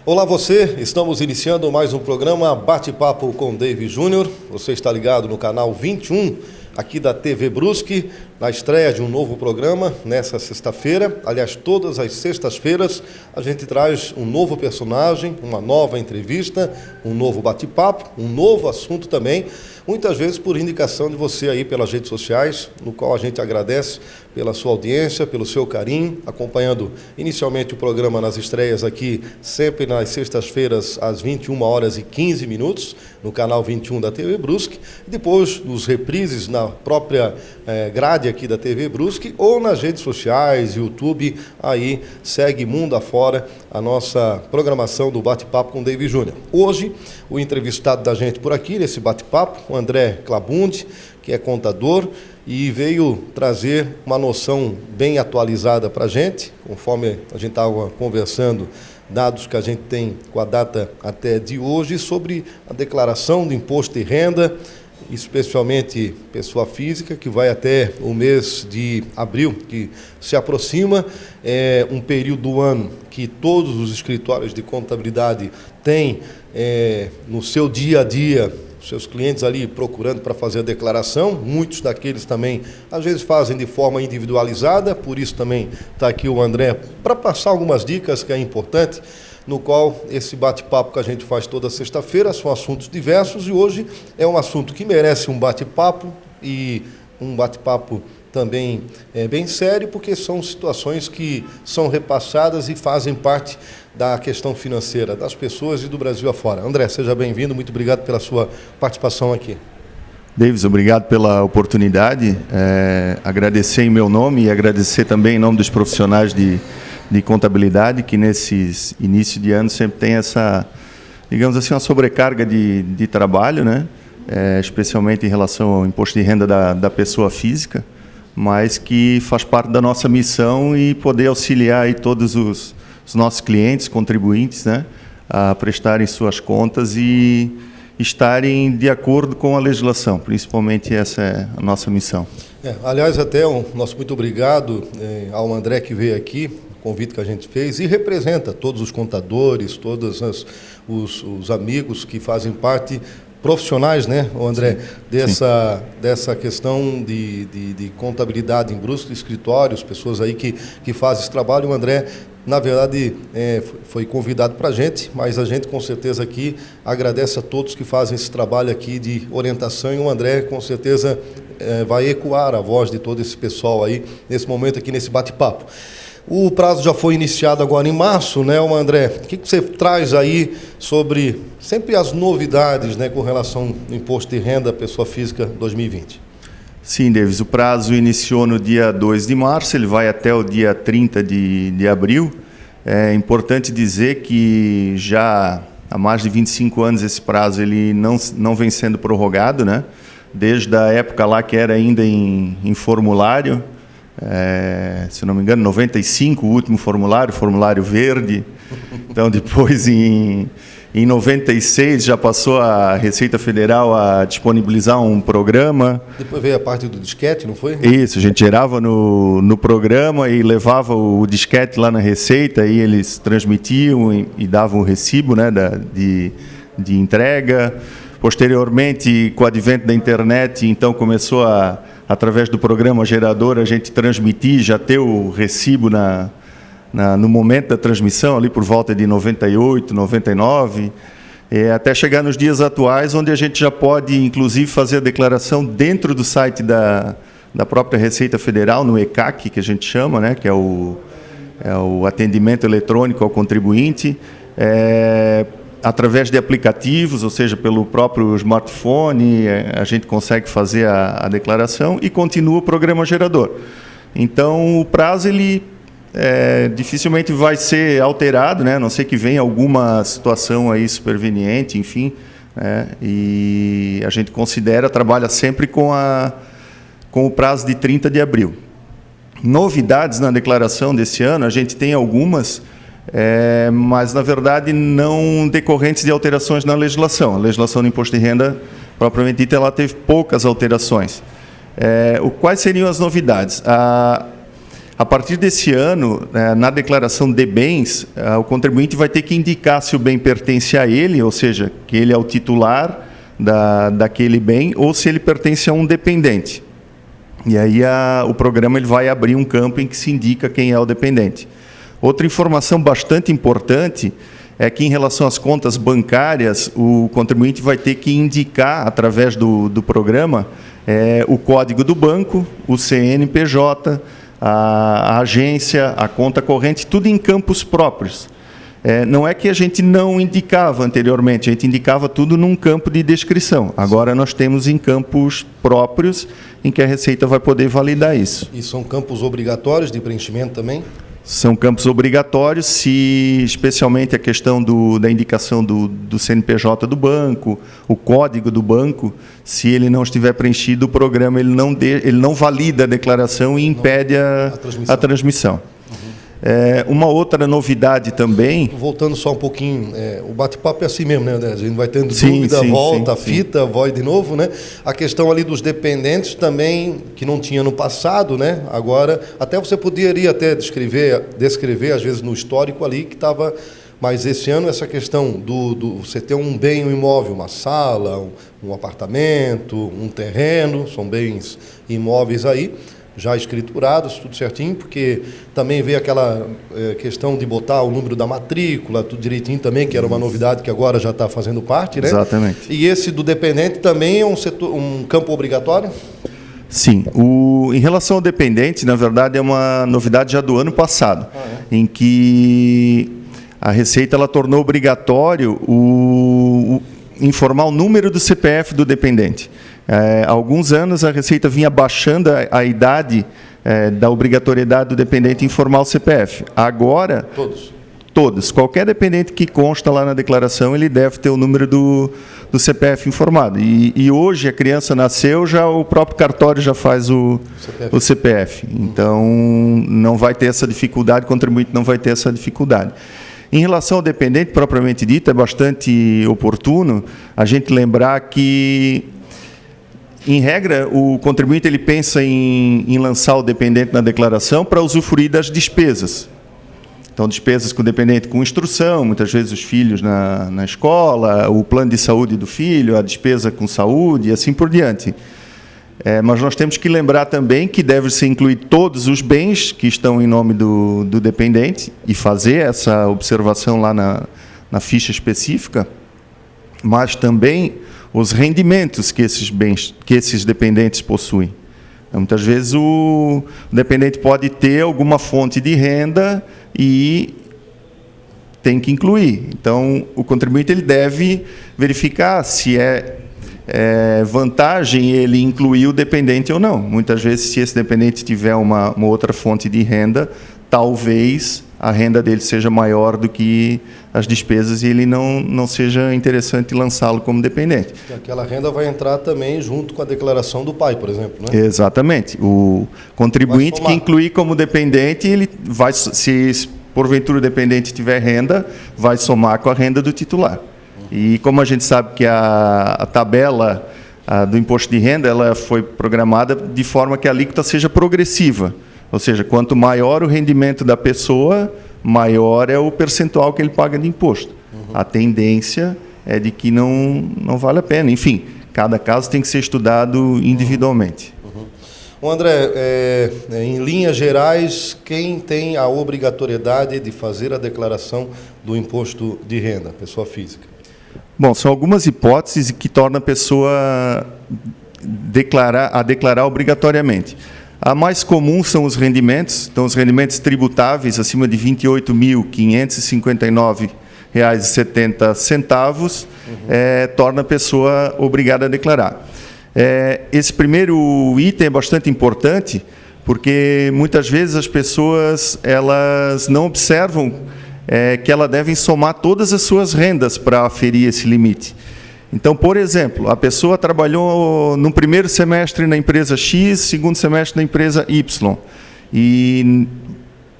Olá você, estamos iniciando mais um programa Bate-Papo com David Júnior. Você está ligado no canal 21 aqui da TV Brusque, na estreia de um novo programa nessa sexta-feira. Aliás, todas as sextas-feiras a gente traz um novo personagem, uma nova entrevista, um novo bate-papo, um novo assunto também, muitas vezes por indicação de você aí pelas redes sociais, no qual a gente agradece pela sua audiência, pelo seu carinho, acompanhando inicialmente o programa nas estreias aqui, sempre nas sextas-feiras às 21h15, no canal 21 da TV Brusque, e depois nos reprises na própria grade aqui da TV Brusque ou nas redes sociais, YouTube, aí segue mundo afora a nossa programação do Bate-Papo com David Júnior. Hoje, o entrevistado da gente por aqui, nesse bate-papo, o André Clabundi, que é contador, e veio trazer uma noção bem atualizada para a gente, conforme a gente estava conversando, dados que a gente tem com a data até de hoje, sobre a declaração do imposto de renda, especialmente pessoa física, que vai até o mês de abril, que se aproxima, é um período do ano que todos os escritórios de contabilidade têm no seu dia a dia, seus clientes ali procurando para fazer a declaração. Muitos daqueles também, às vezes, fazem de forma individualizada, por isso também está aqui o André para passar algumas dicas que é importante, no qual esse bate-papo que a gente faz toda sexta-feira são assuntos diversos, e hoje é um assunto que merece um bate-papo, e um bate-papo também bem sério, porque são situações que são repassadas e fazem parte da questão financeira das pessoas e do Brasil afora. André, seja bem-vindo, muito obrigado pela sua participação aqui. Davis, obrigado pela oportunidade, agradecer em meu nome e agradecer também em nome dos profissionais de contabilidade, que nesses início de ano sempre tem essa, digamos assim, uma sobrecarga de trabalho, né? Especialmente em relação ao imposto de renda da pessoa física, mas que faz parte da nossa missão e poder auxiliar aí todos os nossos clientes, contribuintes, né, a prestarem suas contas e estarem de acordo com a legislação. Principalmente essa é a nossa missão. Aliás, até nosso muito obrigado ao André que veio aqui, o convite que a gente fez, e representa todos os contadores, todos os amigos que fazem parte, profissionais, né, André, dessa questão de contabilidade em Brusque, escritórios, pessoas aí que fazem esse trabalho. O André, na verdade, foi convidado para a gente, mas a gente com certeza aqui agradece a todos que fazem esse trabalho aqui de orientação, e o André com certeza vai ecoar a voz de todo esse pessoal aí nesse momento aqui, nesse bate-papo. O prazo já foi iniciado agora em março, né, André? O que você traz aí sobre sempre as novidades, né, com relação ao imposto de renda pessoa física 2020? Sim, Davis, o prazo iniciou no dia 2 de março, ele vai até o dia 30 de abril. É importante dizer que já há mais de 25 anos esse prazo ele não vem sendo prorrogado, né? Desde a época lá que era ainda em formulário. Se não me engano, 95, o último formulário verde. Então, depois, em 96, já passou a Receita Federal a disponibilizar um programa. Depois veio a parte do disquete, não foi? Isso, a gente gerava no programa e levava o disquete lá na Receita, e eles transmitiam e davam o recibo, né, de entrega. Posteriormente, com o advento da internet, então começou através do programa gerador, a gente transmitir, já ter o recibo no momento da transmissão, ali por volta de 98, 99, até chegar nos dias atuais, onde a gente já pode, inclusive, fazer a declaração dentro do site da própria Receita Federal, no ECAC, que a gente chama, né, que é o atendimento eletrônico ao contribuinte, através de aplicativos, ou seja, pelo próprio smartphone, a gente consegue fazer a declaração e continua o programa gerador. Então, o prazo ele dificilmente vai ser alterado, né? A não ser que venha alguma situação aí superveniente, enfim, né? E a gente trabalha sempre com o prazo de 30 de abril. Novidades na declaração desse ano, a gente tem algumas, mas, na verdade, não decorrentes de alterações na legislação. A legislação do imposto de renda, propriamente dita, ela teve poucas alterações. Quais seriam as novidades? A partir desse ano, na declaração de bens, o contribuinte vai ter que indicar se o bem pertence a ele, ou seja, que ele é o titular daquele bem, ou se ele pertence a um dependente. E aí o programa ele vai abrir um campo em que se indica quem é o dependente. Outra informação bastante importante é que, em relação às contas bancárias, o contribuinte vai ter que indicar, através do programa, o código do banco, o CNPJ, a agência, a conta corrente, tudo em campos próprios. Não é que a gente não indicava anteriormente, a gente indicava tudo num campo de descrição. Agora nós temos em campos próprios, em que a Receita vai poder validar isso. E são campos obrigatórios de preenchimento também? São campos obrigatórios, especialmente a questão da indicação do CNPJ do banco, o código do banco. Se ele não estiver preenchido, o programa ele não valida a declaração e impede a transmissão. Uma outra novidade também... Voltando só um pouquinho, o bate-papo é assim mesmo, né? A gente vai tendo dúvida, volta, fita, voz de novo, né? A questão ali dos dependentes também, que não tinha no passado, né? Agora, até você poderia até descrever, às vezes, no histórico ali, que estava... Mas esse ano, essa questão você ter um bem, um imóvel, uma sala, um apartamento, um terreno, são bens imóveis aí, já escriturados, tudo certinho, porque também veio aquela questão de botar o número da matrícula, tudo direitinho também, que era uma novidade que agora já está fazendo parte, né? Exatamente. E esse do dependente também é um campo obrigatório? Sim. Em relação ao dependente, na verdade, é uma novidade já do ano passado, em que a Receita ela tornou obrigatório informar o número do CPF do dependente. Há alguns anos, a Receita vinha baixando a idade da obrigatoriedade do dependente informar o CPF. Agora, todos. Qualquer dependente que consta lá na declaração, ele deve ter o número do CPF informado. E hoje, a criança nasceu, já o próprio cartório já faz o CPF. Então, não vai ter essa dificuldade, o contribuinte não vai ter essa dificuldade. Em relação ao dependente, propriamente dito, é bastante oportuno a gente lembrar que, em regra, o contribuinte ele pensa em lançar o dependente na declaração para usufruir das despesas. Então, despesas com o dependente com instrução, muitas vezes os filhos na escola, o plano de saúde do filho, a despesa com saúde e assim por diante. Mas nós temos que lembrar também que deve-se incluir todos os bens que estão em nome do dependente e fazer essa observação lá na ficha específica, mas também os rendimentos que esses dependentes possuem. Então, muitas vezes o dependente pode ter alguma fonte de renda e tem que incluir. Então, o contribuinte ele deve verificar se é vantagem ele incluir o dependente ou não. Muitas vezes, se esse dependente tiver uma outra fonte de renda, talvez a renda dele seja maior do que as despesas e ele não seja interessante lançá-lo como dependente. E aquela renda vai entrar também junto com a declaração do pai, por exemplo, né? Exatamente. O contribuinte que incluir como dependente, ele vai, se porventura o dependente tiver renda, vai somar com a renda do titular. E como a gente sabe que a tabela do imposto de renda ela foi programada de forma que a alíquota seja progressiva. Ou seja, quanto maior o rendimento da pessoa, maior é o percentual que ele paga de imposto. A tendência é de que não vale a pena. Enfim, cada caso tem que ser estudado individualmente. André, em linhas gerais, quem tem a obrigatoriedade de fazer a declaração do imposto de renda, pessoa física? Bom, são algumas hipóteses que tornam a pessoa a declarar obrigatoriamente. A mais comum são os rendimentos. Então, os rendimentos tributáveis acima de R$ 28.559,70 torna a pessoa obrigada a declarar. Esse primeiro item é bastante importante, porque muitas vezes as pessoas elas não observam que elas devem somar todas as suas rendas para aferir esse limite. Então, por exemplo, a pessoa trabalhou no primeiro semestre na empresa X, segundo semestre na empresa Y. E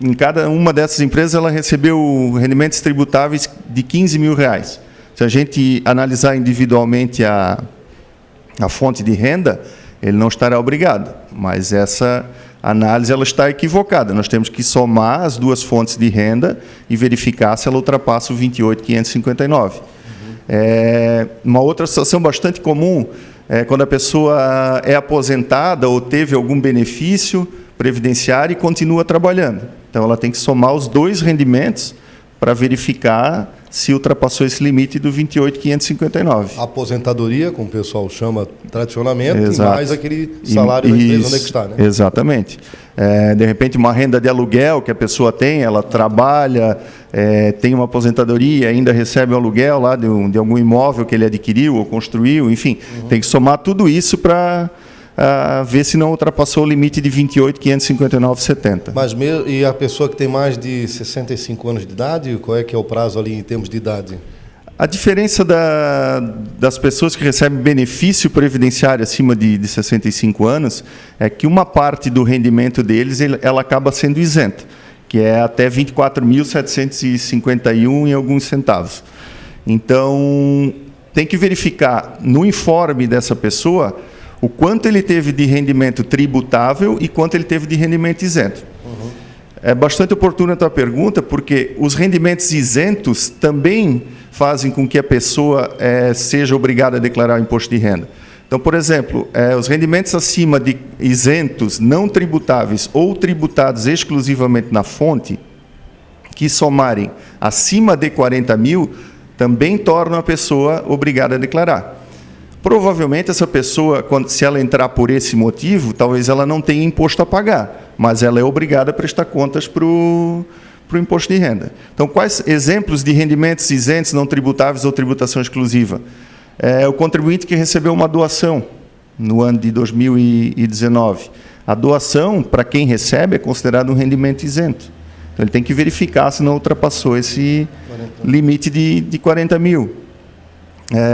em cada uma dessas empresas ela recebeu rendimentos tributáveis de R$ 15.000. Se a gente analisar individualmente a fonte de renda, ele não estará obrigado. Mas a análise ela está equivocada. Nós temos que somar as duas fontes de renda e verificar se ela ultrapassa o 28.559. Uma outra situação bastante comum é quando a pessoa é aposentada ou teve algum benefício previdenciário e continua trabalhando. Então, ela tem que somar os dois rendimentos para verificar se ultrapassou esse limite do 28.559. Aposentadoria, como o pessoal chama tradicionalmente, Exato. E mais aquele salário da empresa onde é que está, né? Exatamente. De repente, uma renda de aluguel que a pessoa tem, ela trabalha, tem uma aposentadoria, ainda recebe um aluguel lá de algum imóvel que ele adquiriu ou construiu, enfim, tem que somar tudo isso para ver se não ultrapassou o limite de 28.559,70. Mas e a pessoa que tem mais de 65 anos de idade, qual é que é o prazo ali em termos de idade? A diferença das pessoas que recebem benefício previdenciário acima de 65 anos é que uma parte do rendimento deles ela acaba sendo isenta, que é até 24.751 e alguns centavos. Então, tem que verificar no informe dessa pessoa o quanto ele teve de rendimento tributável e quanto ele teve de rendimento isento. É bastante oportuna a tua pergunta, porque os rendimentos isentos também fazem com que a pessoa seja obrigada a declarar o imposto de renda. Então, por exemplo, os rendimentos acima de isentos, não tributáveis ou tributados exclusivamente na fonte, que somarem acima de 40 mil, também tornam a pessoa obrigada a declarar. Provavelmente essa pessoa, se ela entrar por esse motivo, talvez ela não tenha imposto a pagar, mas ela é obrigada a prestar contas para o imposto de renda. Então, quais exemplos de rendimentos isentos, não tributáveis ou tributação exclusiva? O contribuinte que recebeu uma doação no ano de 2019. A doação, para quem recebe, é considerado um rendimento isento. Então, ele tem que verificar se não ultrapassou esse limite de 40 mil.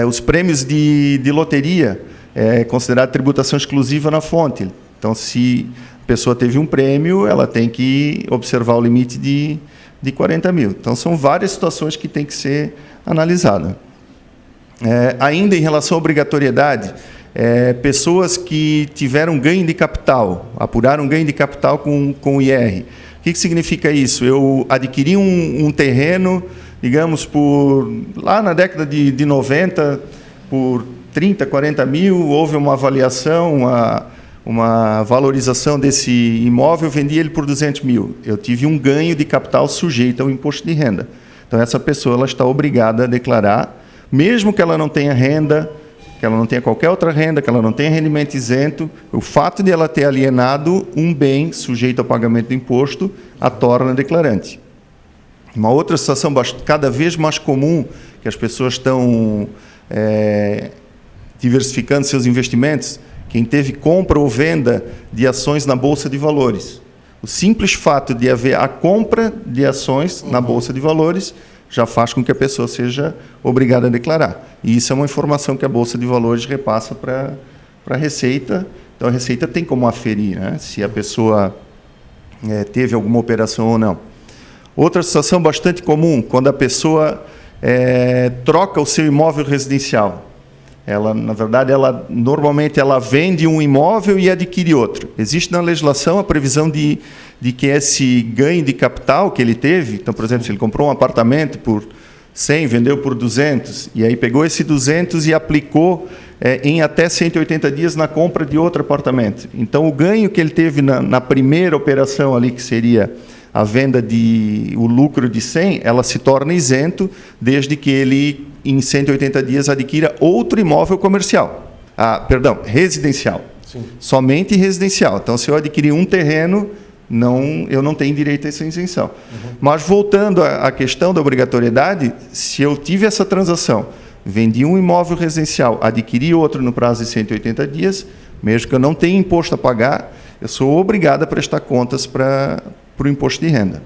Os prêmios de loteria é considerado tributação exclusiva na fonte. Então, se a pessoa teve um prêmio, ela tem que observar o limite de 40 mil. Então, são várias situações que têm que ser analisadas. Ainda em relação à obrigatoriedade, pessoas que tiveram ganho de capital, apuraram ganho de capital com o IR. O que significa isso? Eu adquiri um terreno, digamos, lá na década de 90, por 30, 40 mil, houve uma avaliação, uma valorização desse imóvel, vendi ele por 200 mil. Eu tive um ganho de capital sujeito ao imposto de renda. Então, essa pessoa ela está obrigada a declarar, mesmo que ela não tenha renda, que ela não tenha qualquer outra renda, que ela não tenha rendimento isento, o fato de ela ter alienado um bem sujeito ao pagamento do imposto a torna declarante. Uma outra situação cada vez mais comum, que as pessoas estão diversificando seus investimentos, quem teve compra ou venda de ações na Bolsa de Valores. O simples fato de haver a compra de ações na Bolsa de Valores já faz com que a pessoa seja obrigada a declarar. E isso é uma informação que a Bolsa de Valores repassa para a Receita. Então, a Receita tem como aferir, né, se a pessoa teve alguma operação ou não. Outra situação bastante comum, quando a pessoa troca o seu imóvel residencial. Na verdade, normalmente ela vende um imóvel e adquire outro. Existe na legislação a previsão de que esse ganho de capital que ele teve, então, por exemplo, se ele comprou um apartamento por 100, vendeu por 200, e aí pegou esse 200 e aplicou em até 180 dias na compra de outro apartamento. Então, o ganho que ele teve na primeira operação ali, que seria a venda o lucro de 100, ela se torna isento desde que ele, em 180 dias, adquira outro imóvel comercial. Residencial. Sim. Somente residencial. Então, se eu adquirir um terreno, eu não tenho direito a essa isenção. Mas, voltando à questão da obrigatoriedade, se eu tive essa transação, vendi um imóvel residencial, adquiri outro no prazo de 180 dias, mesmo que eu não tenha imposto a pagar, eu sou obrigado a prestar contas para o imposto de renda.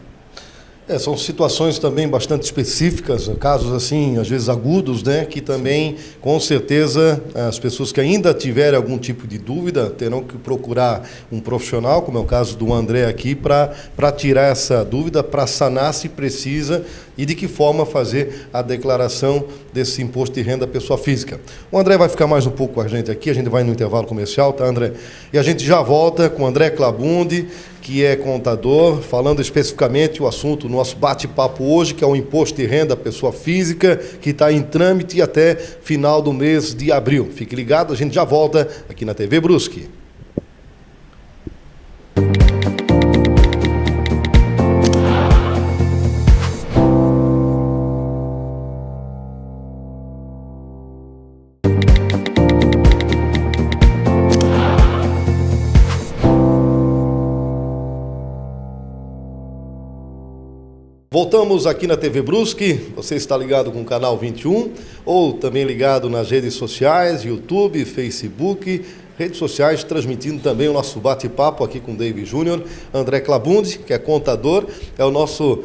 São situações também bastante específicas, casos assim, às vezes agudos, né, que também, com certeza, as pessoas que ainda tiverem algum tipo de dúvida terão que procurar um profissional, como é o caso do André aqui, para tirar essa dúvida, para sanar se precisa e de que forma fazer a declaração desse imposto de renda à pessoa física. O André vai ficar mais um pouco com a gente aqui, a gente vai no intervalo comercial, tá, André? E a gente já volta com o André Clabundi, que é contador, falando especificamente o assunto do nosso bate-papo hoje, que é o imposto de renda à pessoa física, que está em trâmite até final do mês de abril. Fique ligado, a gente já volta aqui na TV Brusque. Voltamos aqui na TV Brusque, você está ligado com o canal 21 ou também ligado nas redes sociais, YouTube, Facebook, redes sociais, transmitindo também o nosso bate-papo aqui com o David Júnior. André Clabundi, que é contador, é o nosso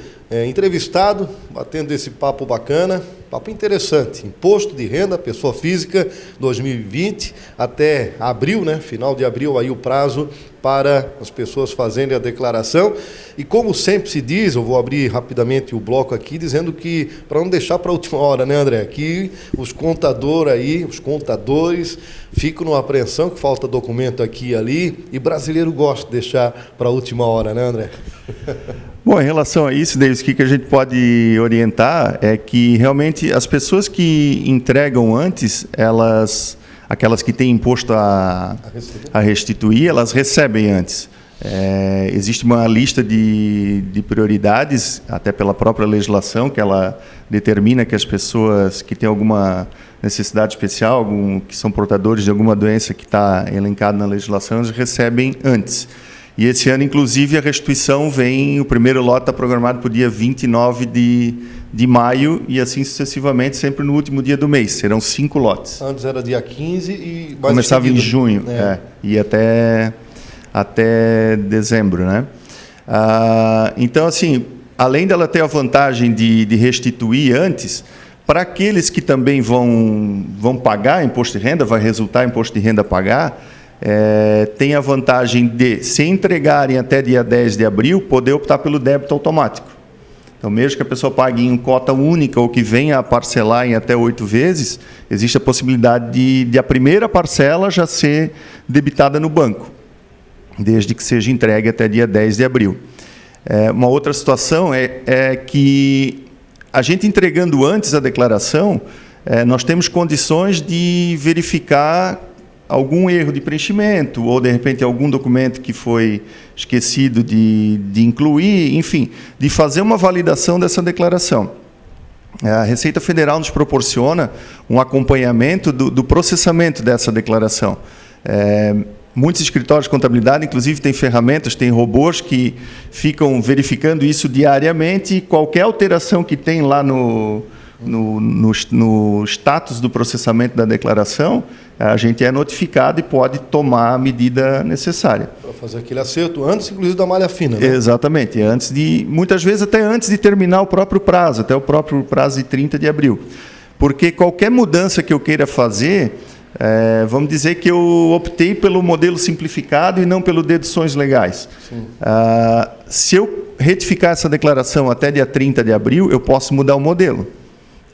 entrevistado, batendo esse papo bacana, papo interessante. Imposto de renda, pessoa física, 2020, até abril, né? Final de abril, aí o prazo para as pessoas fazerem a declaração. E como sempre se diz, eu vou abrir rapidamente o bloco aqui, dizendo que, para não deixar para a última hora, né, André? Que os contadores ficam numa apreensão, que falta documento aqui e ali, e brasileiro gosta de deixar para a última hora, né, André? Bom, em relação a isso, Davis, o que a gente pode orientar é que realmente as pessoas que entregam antes, aquelas que têm imposto a restituir, elas recebem antes. Existe uma lista de prioridades, até pela própria legislação, que ela determina que as pessoas que têm alguma necessidade especial, que são portadores de alguma doença que está elencada na legislação, eles recebem antes. E esse ano, inclusive, a restituição o primeiro lote está programado para o dia 29 de maio e assim sucessivamente, sempre no último dia do mês. Serão 5 lotes. Antes era dia 15 e... Começava em junho, e até dezembro, né? Então, assim, além dela ter a vantagem de restituir antes, para aqueles que também vão pagar imposto de renda, vai resultar imposto de renda a pagar, tem a vantagem de, se entregarem até dia 10 de abril, poder optar pelo débito automático. Então, mesmo que a pessoa pague em cota única ou que venha a parcelar em até 8 vezes, existe a possibilidade de a primeira parcela já ser debitada no banco, desde que seja entregue até dia 10 de abril. Uma outra situação é que a gente entregando antes a declaração, nós temos condições de verificar algum erro de preenchimento ou, de repente, algum documento que foi esquecido de incluir, enfim, de fazer uma validação dessa declaração. A Receita Federal nos proporciona um acompanhamento do processamento dessa declaração. Muitos escritórios de contabilidade, inclusive, têm ferramentas, têm robôs que ficam verificando isso diariamente e qualquer alteração que tem lá no status do processamento da declaração, a gente é notificado e pode tomar a medida necessária. Para fazer aquele acerto antes, inclusive, da malha fina, né? Exatamente. Muitas vezes até antes de terminar o próprio prazo, até o próprio prazo de 30 de abril. Porque qualquer mudança que eu queira fazer, vamos dizer que eu optei pelo modelo simplificado e não pelo deduções legais. Se eu retificar essa declaração até dia 30 de abril, eu posso mudar o modelo.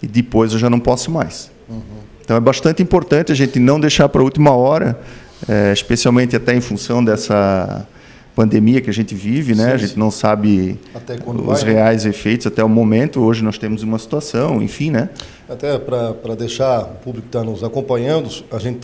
E depois eu já não posso mais. Então é bastante importante a gente não deixar para a última hora, especialmente até em função dessa pandemia que a gente vive, né? A gente não sabe os reais efeitos até o momento. Hoje nós temos uma situação, enfim, né? Até para deixar o público que está nos acompanhando, a gente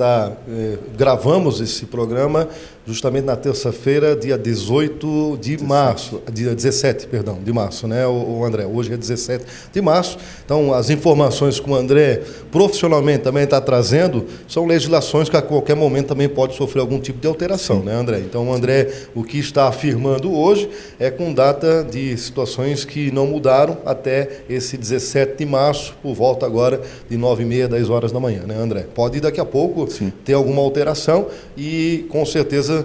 gravamos esse programa justamente na terça-feira, dia 18 de março, dia 17, perdão, de março, né, o André? Hoje é 17 de março. Então, as informações que o André profissionalmente também está trazendo são legislações que a qualquer momento também pode sofrer algum tipo de alteração, né, André? Então, o André, o que está afirmando hoje é com data de situações que não mudaram até esse 17 de março, por volta agora de 9h30, 10 horas da manhã, né, André? Pode daqui a pouco ter alguma alteração e, com certeza,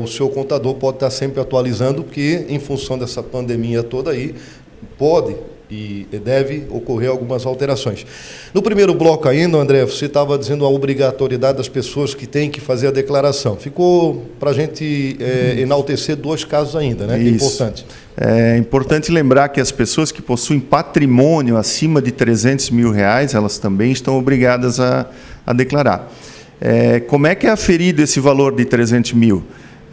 o seu contador pode estar sempre atualizando, porque em função dessa pandemia toda aí, pode e deve ocorrer algumas alterações. No primeiro bloco ainda, André, você estava dizendo a obrigatoriedade das pessoas que têm que fazer a declaração. Ficou para a gente enaltecer 2 casos ainda, né? Que é importante. É importante lembrar que as pessoas que possuem patrimônio acima de R$300 mil, elas também estão obrigadas a declarar. Como é que é aferido esse valor de 300 mil?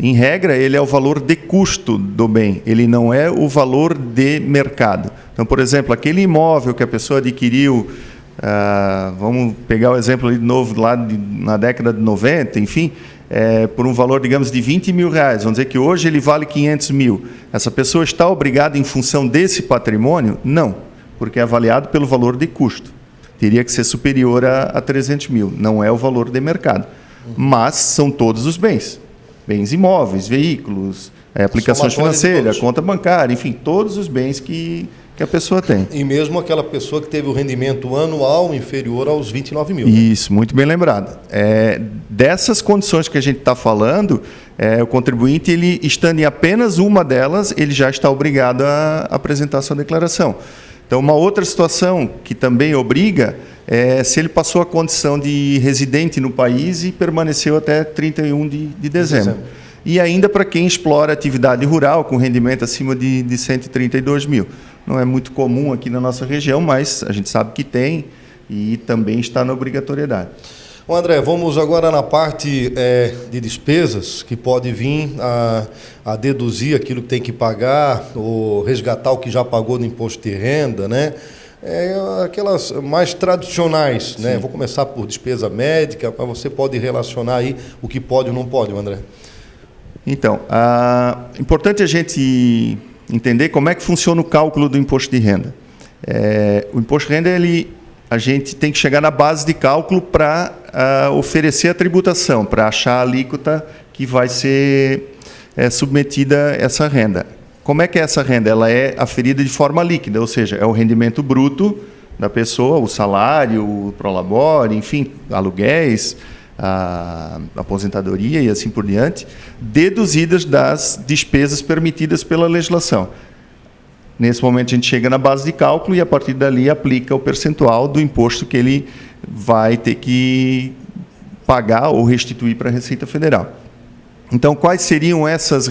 Em regra, ele é o valor de custo do bem, ele não é o valor de mercado. Então, por exemplo, aquele imóvel que a pessoa adquiriu, vamos pegar o exemplo ali de novo, lá na década de 90, enfim, por um valor, digamos, de R$20 mil. Vamos dizer que hoje ele vale 500 mil. Essa pessoa está obrigada em função desse patrimônio? Não, porque é avaliado pelo valor de custo. Teria que ser superior a 300 mil, não é o valor de mercado. Mas são todos os bens. Bens imóveis, veículos, aplicações financeiras, conta bancária, enfim, todos os bens que a pessoa tem. E mesmo aquela pessoa que teve o rendimento anual inferior aos 29 mil. Isso, muito bem lembrado. Dessas condições que a gente está falando, o contribuinte, ele estando em apenas uma delas, ele já está obrigado a apresentar sua declaração. Então, uma outra situação que também obriga é se ele passou a condição de residente no país e permaneceu até 31 de dezembro. E ainda para quem explora atividade rural com rendimento acima de 132 mil. Não é muito comum aqui na nossa região, mas a gente sabe que tem e também está na obrigatoriedade. Bom, André, vamos agora na parte de despesas, que pode vir a deduzir aquilo que tem que pagar, ou resgatar o que já pagou no imposto de renda, né? Aquelas mais tradicionais, né? Vou começar por despesa médica, mas você pode relacionar aí o que pode ou não pode, André. Então, é importante a gente entender como é que funciona o cálculo do imposto de renda. O imposto de renda, a gente tem que chegar na base de cálculo para oferecer a tributação, para achar a alíquota que vai ser submetida a essa renda. Como é que é essa renda? Ela é aferida de forma líquida, ou seja, é o rendimento bruto da pessoa, o salário, o prolabore, enfim, aluguéis, a aposentadoria e assim por diante, deduzidas das despesas permitidas pela legislação. Nesse momento a gente chega na base de cálculo e a partir dali aplica o percentual do imposto que ele vai ter que pagar ou restituir para a Receita Federal. Então, quais seriam essas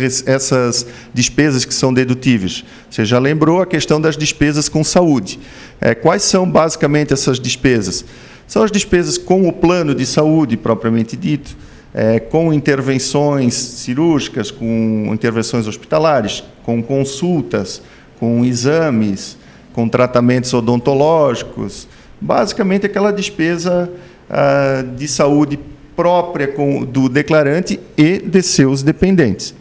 despesas que são dedutíveis? Você já lembrou a questão das despesas com saúde. Quais são basicamente essas despesas? São as despesas com o plano de saúde propriamente dito, com intervenções cirúrgicas, com intervenções hospitalares, com consultas, com exames, com tratamentos odontológicos, basicamente aquela despesa de saúde própria do declarante e de seus dependentes.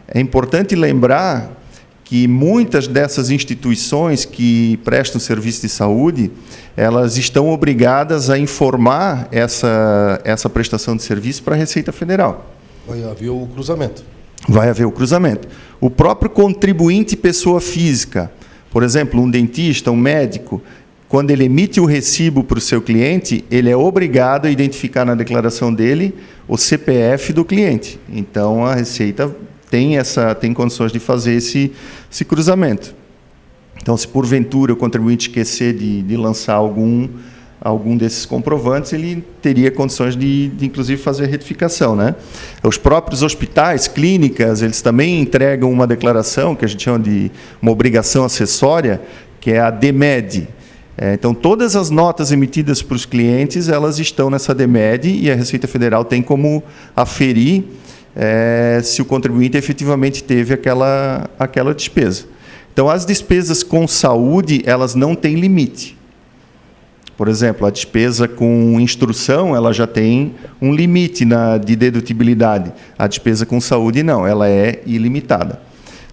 É importante lembrar que muitas dessas instituições que prestam serviço de saúde, elas estão obrigadas a informar essa prestação de serviço para a Receita Federal. Vai haver o cruzamento. Vai haver o cruzamento. O próprio contribuinte pessoa física, por exemplo, um dentista, um médico, quando ele emite o recibo para o seu cliente, ele é obrigado a identificar na declaração dele o CPF do cliente. Então, a Receita tem condições de fazer esse cruzamento. Então, se porventura o contribuinte esquecer de lançar algum desses comprovantes, ele teria condições de inclusive, fazer retificação, né? Os próprios hospitais, clínicas, eles também entregam uma declaração, que a gente chama de uma obrigação acessória, que é a DMED. Então, todas as notas emitidas para os clientes, elas estão nessa DMED e a Receita Federal tem como aferir se o contribuinte efetivamente teve aquela despesa. Então, as despesas com saúde, elas não têm limite. Por exemplo, a despesa com instrução, ela já tem um limite de dedutibilidade. A despesa com saúde, não, ela é ilimitada.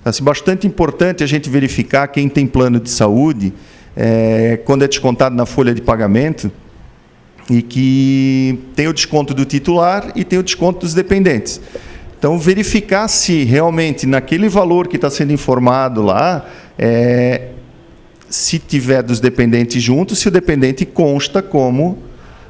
Então, assim, bastante importante a gente verificar quem tem plano de saúde, quando é descontado na folha de pagamento, e que tem o desconto do titular e tem o desconto dos dependentes. Então, verificar se realmente naquele valor que está sendo informado lá, se tiver dos dependentes juntos, se o dependente consta como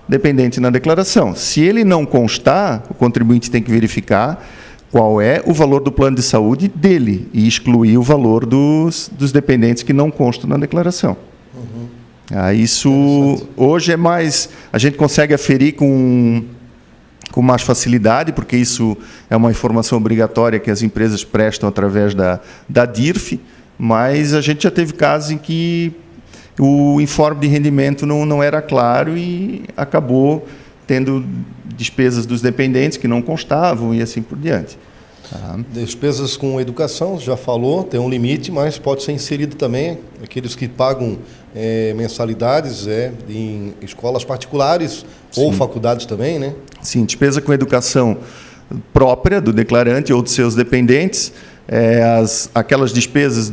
dependente na declaração. Se ele não constar, o contribuinte tem que verificar qual é o valor do plano de saúde dele e excluir o valor dos dependentes que não constam na declaração. Isso hoje é mais... A gente consegue aferir com mais facilidade, porque isso é uma informação obrigatória que as empresas prestam através da DIRF, mas a gente já teve casos em que o informe de rendimento não era claro e acabou tendo despesas dos dependentes que não constavam e assim por diante. Despesas com educação, já falou, tem um limite, mas pode ser inserido também aqueles que pagam mensalidades em escolas particulares ou faculdades também, né? Sim, despesa com educação própria do declarante ou dos seus dependentes, aquelas despesas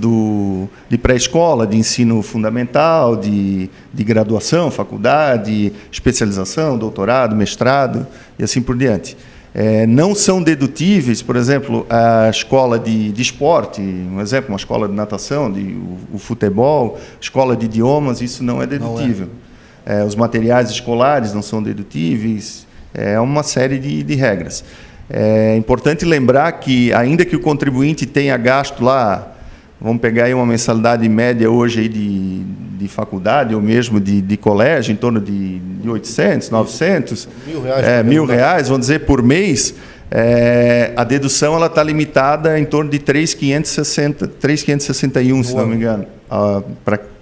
de pré-escola, de ensino fundamental, de graduação, faculdade, especialização, doutorado, mestrado e assim por diante. Não são dedutíveis, por exemplo, a escola de esporte, um exemplo, uma escola de natação, o futebol, escola de idiomas, isso não é dedutível. Não é. Os materiais escolares não são dedutíveis, é uma série de regras. É importante lembrar que, ainda que o contribuinte tenha gasto lá, vamos pegar aí uma mensalidade média hoje aí de faculdade ou mesmo de colégio, em torno de 800, 900, R$1.000, vamos dizer, por mês, a dedução está limitada em torno de 3.561, se não me engano,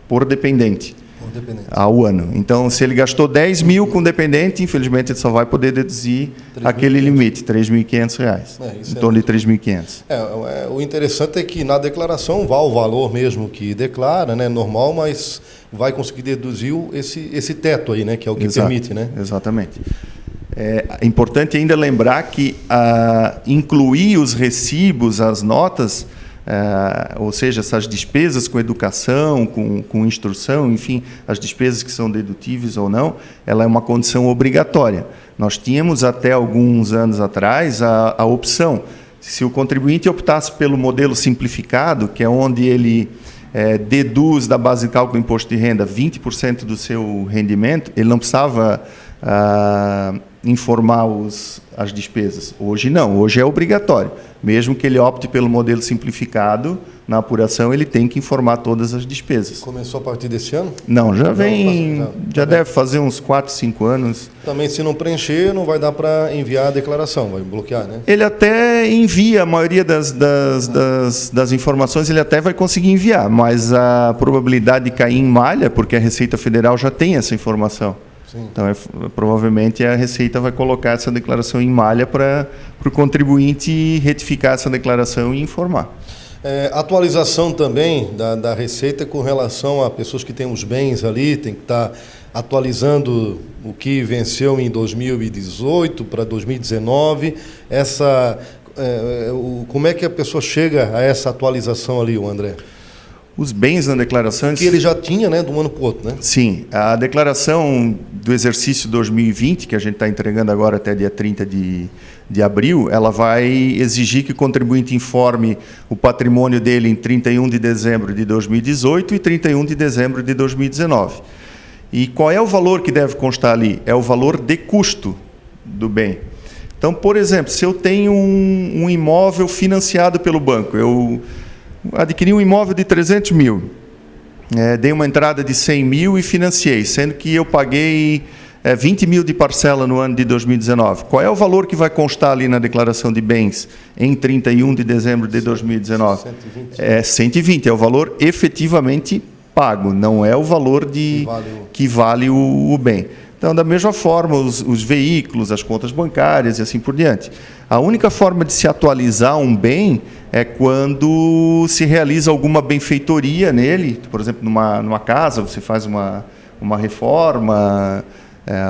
por dependente. Ao ano. Então, se ele gastou 10 mil com dependente, infelizmente ele só vai poder deduzir aquele limite, R$3.500, em torno de 3.500. O interessante é que na declaração vá o valor mesmo que declara, né, normal, mas vai conseguir deduzir esse teto aí, né, que é o que permite, né? Exatamente. É importante ainda lembrar que incluir os recibos, as notas, ou seja, essas despesas com educação, com instrução, enfim, as despesas que são dedutíveis ou não, ela é uma condição obrigatória. Nós tínhamos até alguns anos atrás a opção, se o contribuinte optasse pelo modelo simplificado, que é onde ele deduz da base de cálculo do imposto de renda 20% do seu rendimento, ele não precisava informar as despesas. Hoje não, hoje é obrigatório. Mesmo que ele opte pelo modelo simplificado, na apuração ele tem que informar todas as despesas. Começou a partir desse ano? Não, já deve fazer uns 4, 5 anos. Também, se não preencher, não vai dar para enviar a declaração, vai bloquear, né? Ele até envia, a maioria das informações ele até vai conseguir enviar, mas a probabilidade de cair em malha, porque a Receita Federal já tem essa informação. Sim. Então, provavelmente a Receita vai colocar essa declaração em malha para o contribuinte retificar essa declaração e informar. Atualização também da Receita com relação a pessoas que têm os bens ali, tem que estar atualizando o que venceu em 2018 para 2019. Como é que a pessoa chega a essa atualização ali, André? Os bens na declaração... Que ele já tinha, né, de um ano para o outro, né? Sim. A declaração do exercício 2020, que a gente está entregando agora até dia 30 de abril, ela vai exigir que o contribuinte informe o patrimônio dele em 31 de dezembro de 2018 e 31 de dezembro de 2019. E qual é o valor que deve constar ali? É o valor de custo do bem. Então, por exemplo, se eu tenho um imóvel financiado pelo banco, eu adquiri um imóvel de 300 mil, dei uma entrada de 100 mil e financiei, sendo que eu paguei 20 mil de parcela no ano de 2019. Qual é o valor que vai constar ali na declaração de bens em 31 de dezembro de 2019? 120. 120, é o valor efetivamente pago, não é o valor que vale o bem. Então, da mesma forma, os veículos, as contas bancárias e assim por diante. A única forma de se atualizar um bem é quando se realiza alguma benfeitoria nele, por exemplo, numa casa, você faz uma reforma,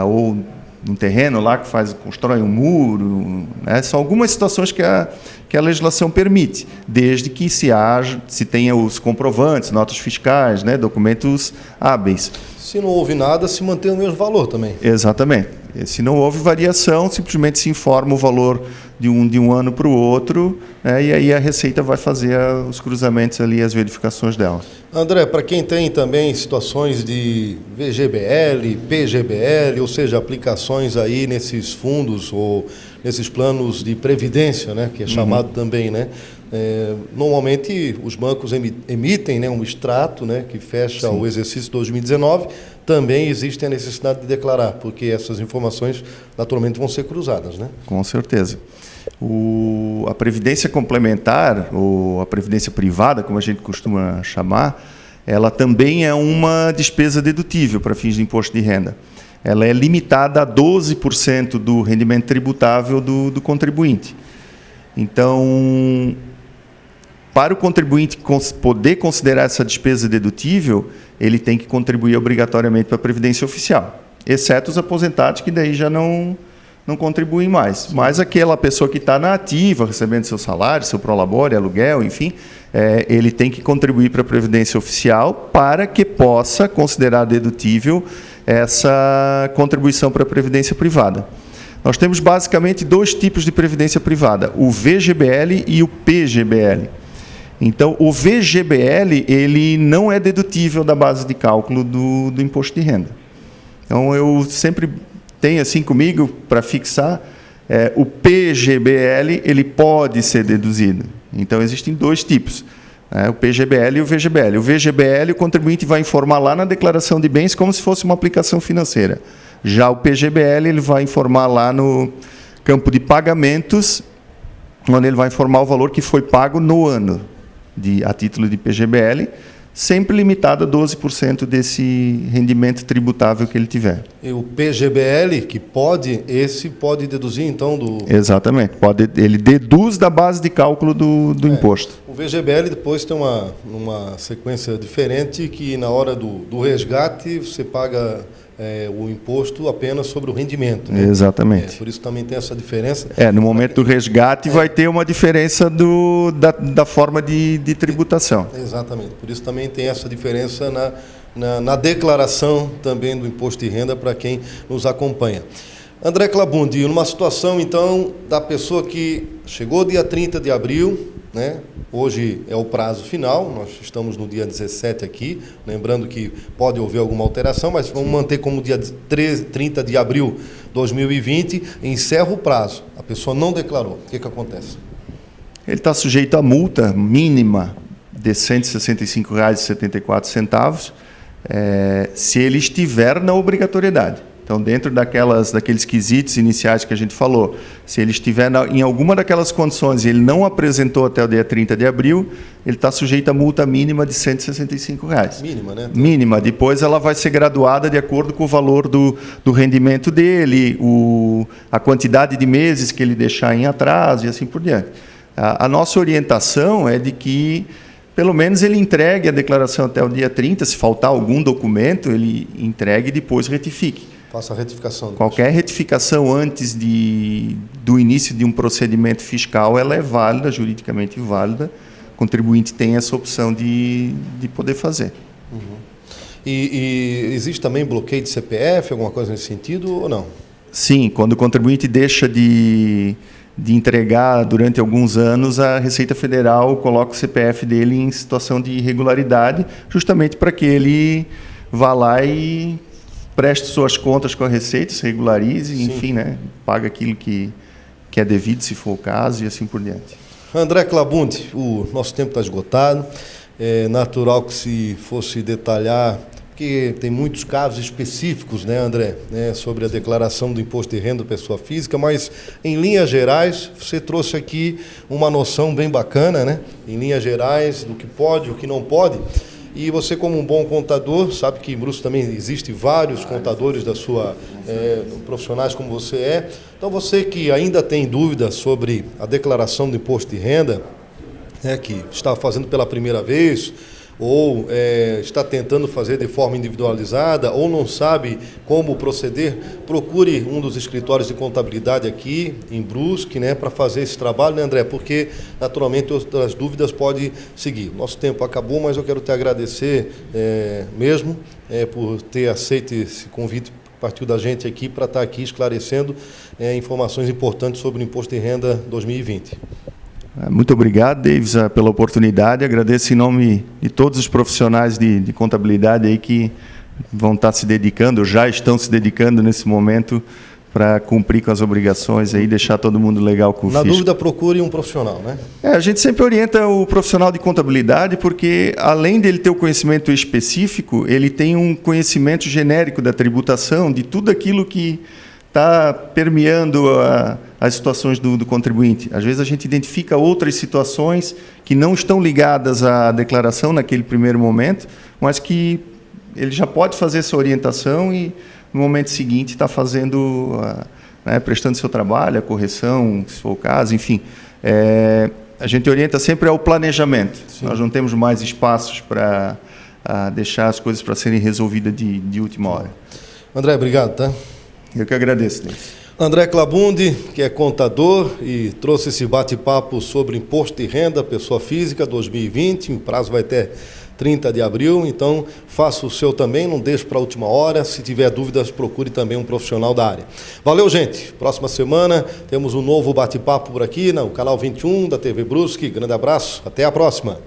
ou num terreno lá que constrói um muro, né? São algumas situações que a legislação permite, desde que se tenha os comprovantes, notas fiscais, né? Documentos hábeis. Se não houve nada, se mantém o mesmo valor também. Exatamente. Se não houve variação, simplesmente se informa o valor de um ano para o outro, né, e aí a Receita vai fazer os cruzamentos ali, as verificações dela. André, para quem tem também situações de VGBL, PGBL, ou seja, aplicações aí nesses fundos ou nesses planos de previdência, né, que é chamado também, né? Normalmente os bancos emitem, né, um extrato, né, que fecha o exercício 2019. Também existe a necessidade de declarar, porque essas informações naturalmente vão ser cruzadas, né? Com certeza. A previdência complementar, ou a previdência privada, como a gente costuma chamar, ela também é uma despesa dedutível para fins de imposto de renda. Ela é limitada a 12% do rendimento tributável do contribuinte. Então, para o contribuinte poder considerar essa despesa dedutível, ele tem que contribuir obrigatoriamente para a Previdência Oficial, exceto os aposentados, que daí já não contribuem mais. Mas aquela pessoa que está na ativa, recebendo seu salário, seu prolabore, aluguel, enfim, ele tem que contribuir para a Previdência Oficial para que possa considerar dedutível essa contribuição para a Previdência Privada. Nós temos basicamente dois tipos de Previdência Privada, o VGBL e o PGBL. Então, o VGBL ele não é dedutível da base de cálculo do imposto de renda. Então, eu sempre tenho assim comigo para fixar, o PGBL ele pode ser deduzido. Então, existem dois tipos, o PGBL e o VGBL. O VGBL, o contribuinte vai informar lá na declaração de bens como se fosse uma aplicação financeira. Já o PGBL, ele vai informar lá no campo de pagamentos, onde ele vai informar o valor que foi pago no ano, a título de PGBL, sempre limitado a 12% desse rendimento tributável que ele tiver. E o PGBL, que pode deduzir, então, do... Exatamente. Ele deduz da base de cálculo do imposto. O VGBL depois tem uma sequência diferente, que na hora do resgate você paga o imposto apenas sobre o rendimento, né? Exatamente. Por isso também tem essa diferença. No momento do resgate vai ter uma diferença da forma de tributação. Exatamente. Por isso também tem essa diferença na declaração também do imposto de renda para quem nos acompanha. André Clabundi, numa situação então da pessoa que chegou dia 30 de abril, né? Hoje é o prazo final, nós estamos no dia 17 aqui, lembrando que pode haver alguma alteração, mas vamos manter como dia 30 de abril de 2020, encerra o prazo, a pessoa não declarou, o que acontece? Ele está sujeito à multa mínima de R$ 165,74, se ele estiver na obrigatoriedade. Então, dentro daqueles quesitos iniciais que a gente falou, se ele estiver em alguma daquelas condições e ele não apresentou até o dia 30 de abril, ele está sujeito à multa mínima de R$ 165. Mínima, né? Mínima. Depois ela vai ser graduada de acordo com o valor do rendimento dele, a quantidade de meses que ele deixar em atraso e assim por diante. A nossa orientação é de que pelo menos ele entregue a declaração até o dia 30, se faltar algum documento, ele entregue e depois retifique. Faça a retificação. Qualquer retificação antes do início de um procedimento fiscal, ela é válida, juridicamente válida. O contribuinte tem essa opção de poder fazer. Uhum. E existe também bloqueio de CPF, alguma coisa nesse sentido ou não? Sim, quando o contribuinte deixa de entregar durante alguns anos, a Receita Federal coloca o CPF dele em situação de irregularidade, justamente para que ele vá lá e preste suas contas com a Receita, se regularize, enfim, né, paga aquilo que é devido, se for o caso, e assim por diante. André Clabundi, o nosso tempo está esgotado. É natural que se fosse detalhar, porque tem muitos casos específicos, né, André, sobre a declaração do imposto de renda da pessoa física, mas em linhas gerais, você trouxe aqui uma noção bem bacana, né, em linhas gerais, do que pode, o que não pode. E você, como um bom contador, sabe que em Brusque também existem vários contadores profissionais como você é. Então, você que ainda tem dúvidas sobre a declaração do imposto de renda, que está fazendo pela primeira vez, ou está tentando fazer de forma individualizada, ou não sabe como proceder, procure um dos escritórios de contabilidade aqui em Brusque, né, para fazer esse trabalho, né, André? Porque, naturalmente, outras dúvidas podem seguir. Nosso tempo acabou, mas eu quero te agradecer mesmo por ter aceito esse convite partiu da gente aqui para estar aqui esclarecendo informações importantes sobre o Imposto de Renda 2020. Muito obrigado, Davis, pela oportunidade. Agradeço em nome de todos os profissionais de contabilidade aí que vão estar se dedicando, já estão se dedicando nesse momento para cumprir com as obrigações e deixar todo mundo legal com o fisco. Na dúvida, procure um profissional, né? A gente sempre orienta o profissional de contabilidade porque, além dele ter o conhecimento específico, ele tem um conhecimento genérico da tributação, de tudo aquilo que está permeando as situações do contribuinte. Às vezes a gente identifica outras situações que não estão ligadas à declaração naquele primeiro momento, mas que ele já pode fazer essa orientação e, no momento seguinte, está fazendo, prestando seu trabalho, a correção, se for o caso, enfim. A gente orienta sempre ao planejamento. Sim. Nós não temos mais espaços para deixar as coisas para serem resolvidas de última hora. André, obrigado, tá? Eu que agradeço, Denis. André Clabundi, que é contador e trouxe esse bate-papo sobre imposto de renda, pessoa física, 2020, o prazo vai até 30 de abril, então faça o seu também, não deixe para a última hora, se tiver dúvidas procure também um profissional da área. Valeu, gente, próxima semana temos um novo bate-papo por aqui no canal 21 da TV Brusque, grande abraço, até a próxima.